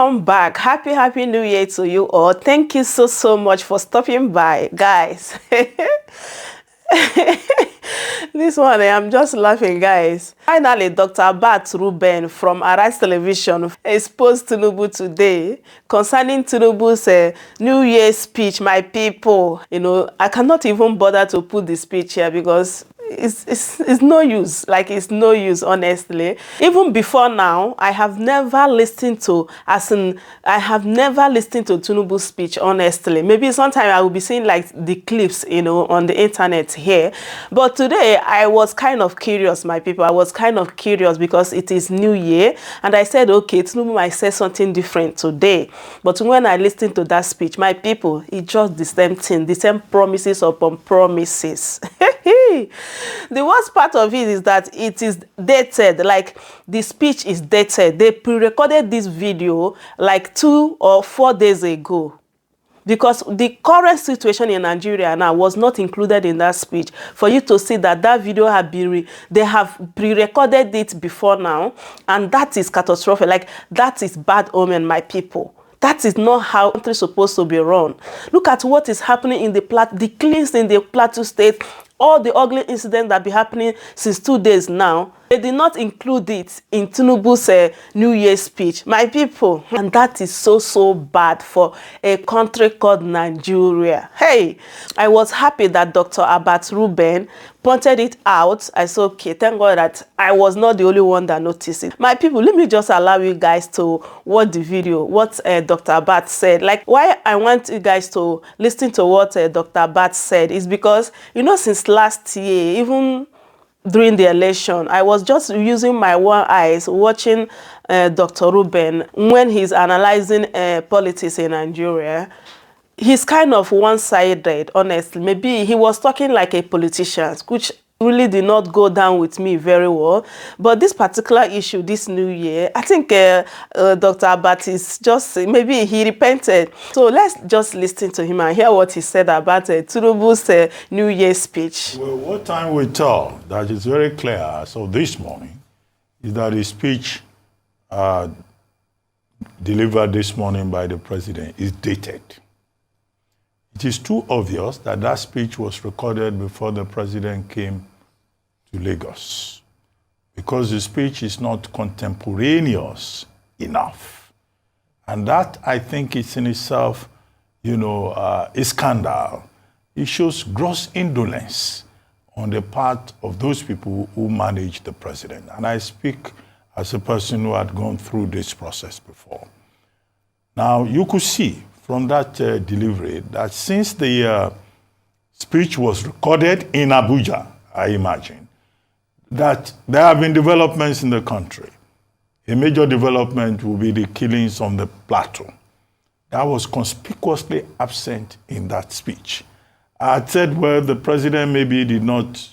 Welcome back. Happy New Year to you all. Thank you so much for stopping by, guys. This one, I'm just laughing, guys. Finally, Dr. Abati Ruben from Arise Television exposed Tinubu today concerning Tinubu's New Year speech. My people, I cannot even bother to put the speech here because it's no use. Like, it's no use, honestly. Even before now, I have never listened to Tinubu's speech, honestly. Maybe sometime I will be seeing like the clips, on the internet here. But today I was kind of curious, my people. I was kind of curious because it is New Year, and I said, okay, Tinubu might say something different today. But when I listened to that speech, my people, it's just the same thing, the same promises upon promises. The worst part of it is that it is dated, like the speech is dated. They pre-recorded this video like 2 or 4 days ago, because the current situation in Nigeria now was not included in that speech. For you to see that video had been, they have pre-recorded it before now, and that is catastrophic. Like, that is bad omen, my people. That is not how country is supposed to be run. Look at what is happening in the killings in the Plateau State, all the ugly incidents that be happening since 2 days now. They did not include it in Tinubu's New Year speech, my people. And that is so bad for a country called Nigeria. Hey, I was happy that Dr. Abati Ruben pointed it out. I said, okay, thank God that I was not the only one that noticed it. My people, let me just allow you guys to watch the video, what Dr. Abati said. Like, why I want you guys to listen to what Dr. Abati said is because, since last year, even during the election, I was just using my one eyes watching Dr. Ruben when he's analyzing politics in Nigeria. He's kind of one-sided, honestly. Maybe he was talking like a politician, which really did not go down with me very well. But this particular issue, this New Year, I think Dr. Abati is just, maybe he repented. So let's just listen to him and hear what he said about Tinubu's New Year speech. Well, what time will tell that is very clear. So this morning is that the speech delivered this morning by the president is dated. It is too obvious that that speech was recorded before the president came to Lagos, because the speech is not contemporaneous enough. And that, I think, is in itself, a scandal. It shows gross indolence on the part of those people who manage the president. And I speak as a person who had gone through this process before. Now, you could see from that delivery that since the speech was recorded in Abuja, I imagine, that there have been developments in the country. A major development will be the killings on the plateau. That was conspicuously absent in that speech. I had said, well, the president maybe did not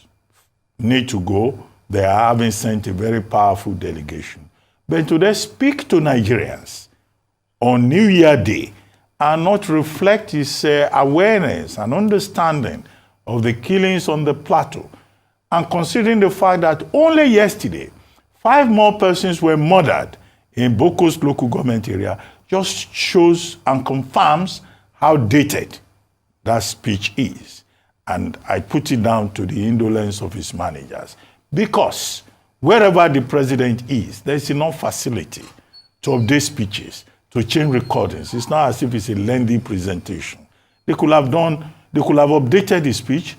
need to go. They are having sent a very powerful delegation. But to they speak to Nigerians on New Year Day and not reflect his awareness and understanding of the killings on the plateau, and considering the fact that only yesterday 5 more persons were murdered in Boko's local government area, just shows and confirms how dated that speech is. And I put it down to the indolence of his managers, because wherever the president is, there's enough facility to update speeches, to change recordings. It's not as if it's a lengthy presentation. They could have updated the speech,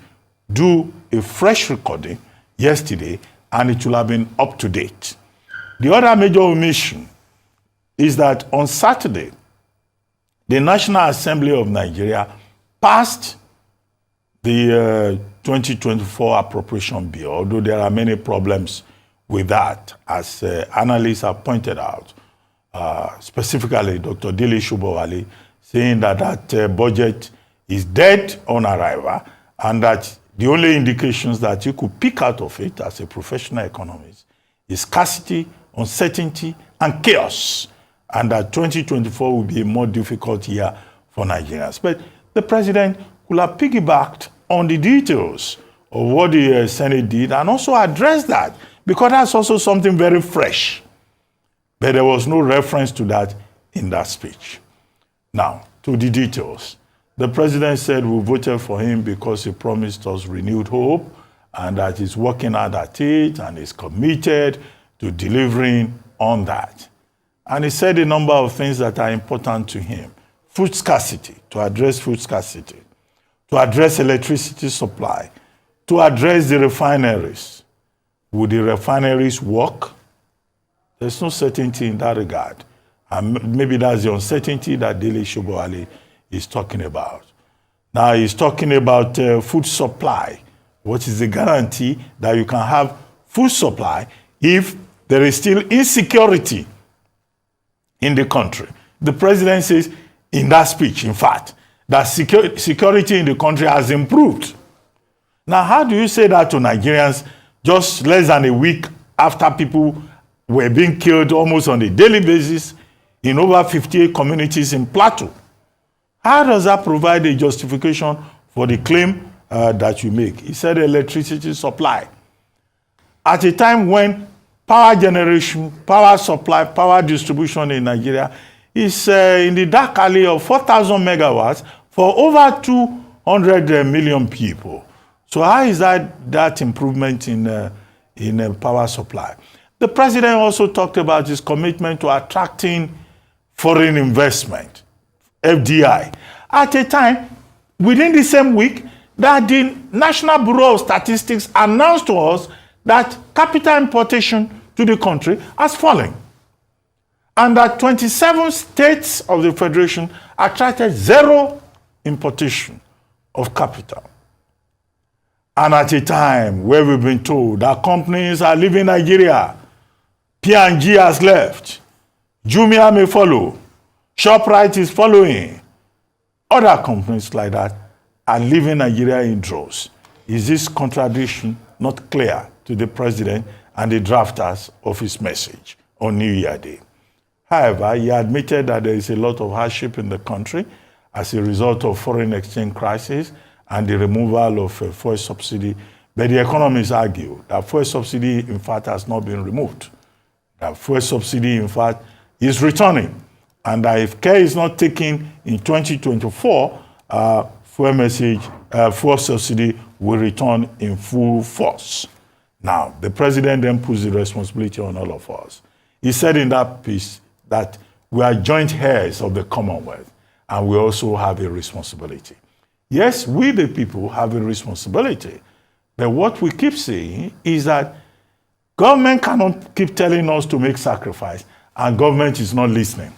do a fresh recording yesterday, and it will have been up to date. The other major omission is that on Saturday, the National Assembly of Nigeria passed the 2024 appropriation bill, although there are many problems with that, as analysts have pointed out. Specifically, Dr. Dele Shubowale, saying that that budget is dead on arrival, and that the only indications that you could pick out of it as a professional economist is scarcity, uncertainty, and chaos, and that 2024 will be a more difficult year for Nigerians. But the president could have piggybacked on the details of what the Senate did and also addressed that, because that's also something very fresh. But there was no reference to that in that speech. Now, to the details. The president said we voted for him because he promised us renewed hope and that he's working hard at it and is committed to delivering on that. And he said a number of things that are important to him. Food scarcity, to address food scarcity, to address electricity supply, to address the refineries. Would the refineries work? There's no certainty in that regard. And maybe that's the uncertainty that Dele Shobowale is talking about. Now he's talking about food supply. What is the guarantee that you can have food supply if there is still insecurity in the country? The president says in that speech, in fact, that security in the country has improved. Now, how do you say that to Nigerians just less than a week after people were being killed almost on a daily basis in over 58 communities in Plateau? How does that provide a justification for the claim that you make? He said electricity supply. At a time when power generation, power supply, power distribution in Nigeria is in the dark alley of 4,000 megawatts for over 200 million people. So how is that improvement in power supply? The president also talked about his commitment to attracting foreign investment, FDI, at a time within the same week that the National Bureau of Statistics announced to us that capital importation to the country has fallen, and that 27 states of the Federation attracted zero importation of capital. And at a time where we've been told that companies are leaving Nigeria, P&G has left, Jumia may follow, ShopRite is following, other companies like that are leaving Nigeria in droves. Is this contradiction not clear to the president and the drafters of his message on New Year Day? However, he admitted that there is a lot of hardship in the country as a result of foreign exchange crisis and the removal of fuel subsidy. But the economists argue that fuel subsidy, in fact, has not been removed. That fuel subsidy, in fact, is returning. And that if care is not taken in 2024, fuel subsidy will return in full force. Now, the president then puts the responsibility on all of us. He said in that piece that we are joint heirs of the Commonwealth and we also have a responsibility. Yes, we the people have a responsibility, but what we keep saying is that government cannot keep telling us to make sacrifice and government is not listening.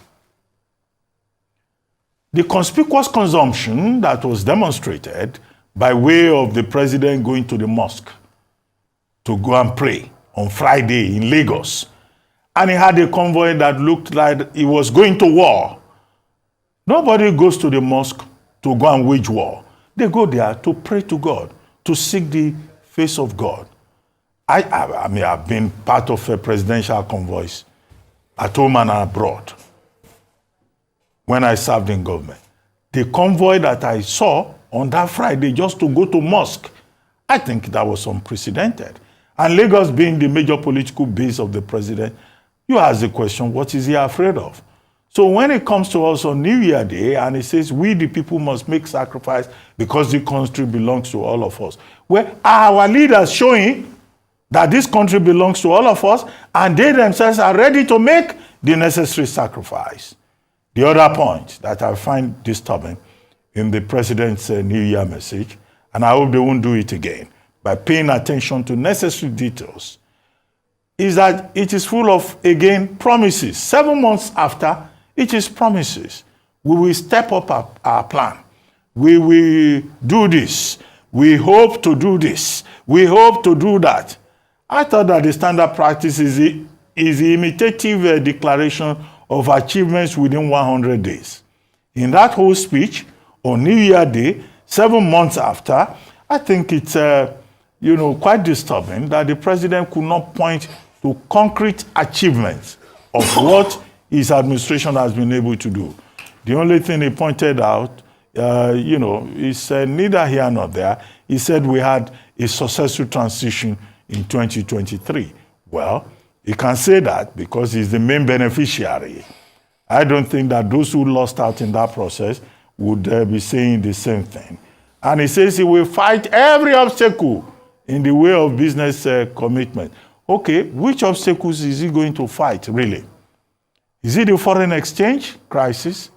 The conspicuous consumption that was demonstrated by way of the president going to the mosque to go and pray on Friday in Lagos, and he had a convoy that looked like he was going to war. Nobody goes to the mosque to go and wage war. They go there to pray to God, to seek the face of God. I mean, I've been part of a presidential convoys at home and abroad when I served in government. The convoy that I saw on that Friday just to go to mosque, I think that was unprecedented. And Lagos being the major political base of the president, you ask the question, what is he afraid of? So when it comes to us on New Year Day, and he says, we the people must make sacrifice because the country belongs to all of us. Well, our leaders showing that this country belongs to all of us, and they themselves are ready to make the necessary sacrifice. The other point that I find disturbing in the president's New Year message, and I hope they won't do it again, by paying attention to necessary details, is that it is full of, again, promises. 7 months after, it is promises. We will step up our plan. We will do this. We hope to do this. We hope to do that. I thought that the standard practice is the imitative declaration of achievements within 100 days. In that whole speech, on New Year Day, 7 months after, I think it's quite disturbing that the president could not point to concrete achievements of what his administration has been able to do. The only thing he pointed out, he said neither here nor there. He said we had a successful transition in 2023. Well, he can say that because he's the main beneficiary. I don't think that those who lost out in that process would be saying the same thing. And he says he will fight every obstacle in the way of business commitment. Okay, which obstacles is he going to fight, really? Is it the foreign exchange crisis?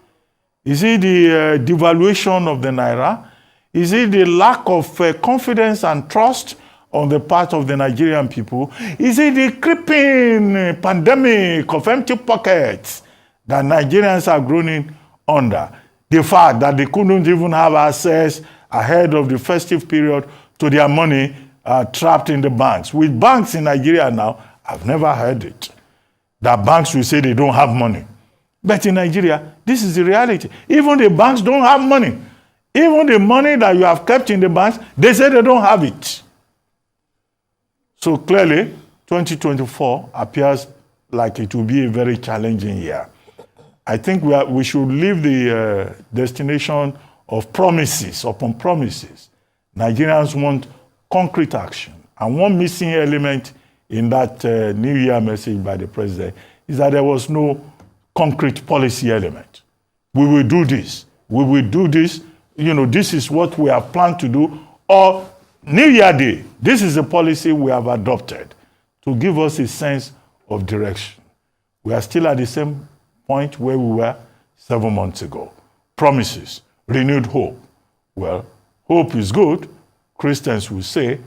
Is it the devaluation of the naira? Is it the lack of confidence and trust on the part of the Nigerian people? Is it the creeping pandemic of empty pockets that Nigerians are groaning under? The fact that they couldn't even have access ahead of the festive period to their money trapped in the banks. With banks in Nigeria now, I've never heard it, that banks will say they don't have money. But in Nigeria, this is the reality. Even the banks don't have money. Even the money that you have kept in the banks, they say they don't have it. So clearly, 2024 appears like it will be a very challenging year. I think we should leave the destination of promises upon promises. Nigerians want concrete action. And one missing element in that New Year message by the president is that there was no concrete policy element. We will do this. We will do this. You know, this is what we have planned to do. Or New Year Day, this is a policy we have adopted to give us a sense of direction. We are still at the same point where we were 7 months ago. Promises, renewed hope. Well, hope is good, Christians will say,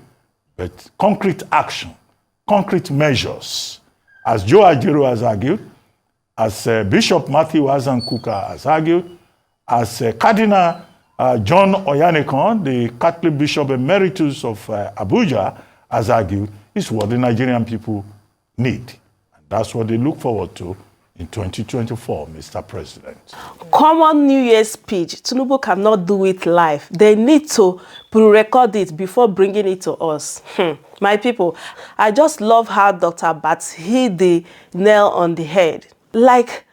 but concrete action, concrete measures, as Joe Ajero has argued, as Bishop Matthew Azankuka has argued, as Cardinal John Oyanekon, the Catholic Bishop Emeritus of Abuja, has argued, is what the Nigerian people need. And that's what they look forward to in 2024, Mr. President. Common New Year's speech, Tinubu cannot do it live. They need to pre-record it before bringing it to us. My people, I just love how Dr. Bats hit the nail on the head. Like,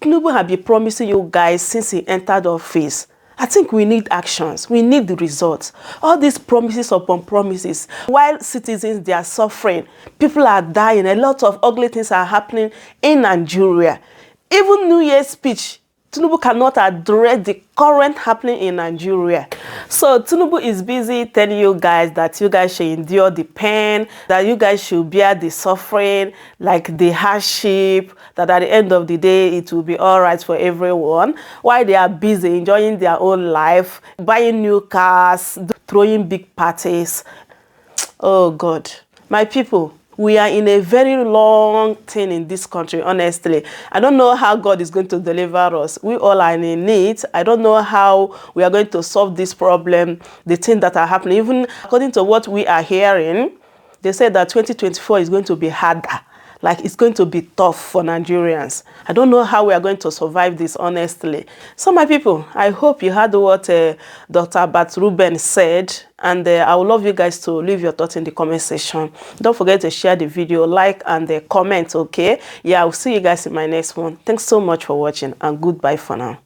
Tinubu have been promising you guys since he entered office. I think we need actions. We need the results. All these promises upon promises. While citizens, they are suffering. People are dying. A lot of ugly things are happening in Nigeria. Even New Year's speech, Tinubu cannot address the current happening in Nigeria. So Tinubu is busy telling you guys that you guys should endure the pain, that you guys should bear the suffering, like the hardship, that at the end of the day, it will be all right for everyone, while they are busy enjoying their own life, buying new cars, throwing big parties. Oh God, my people, we are in a very long thing in this country, honestly. I don't know how God is going to deliver us. We all are in need. I don't know how we are going to solve this problem, the things that are happening. Even according to what we are hearing, they said that 2024 is going to be harder. Like, it's going to be tough for Nigerians. I don't know how we are going to survive this, honestly. So, my people, I hope you heard what Dr. Abati Ruben said. And I would love you guys to leave your thoughts in the comment section. Don't forget to share the video, like, and comment, okay? Yeah, I'll see you guys in my next one. Thanks so much for watching, and goodbye for now.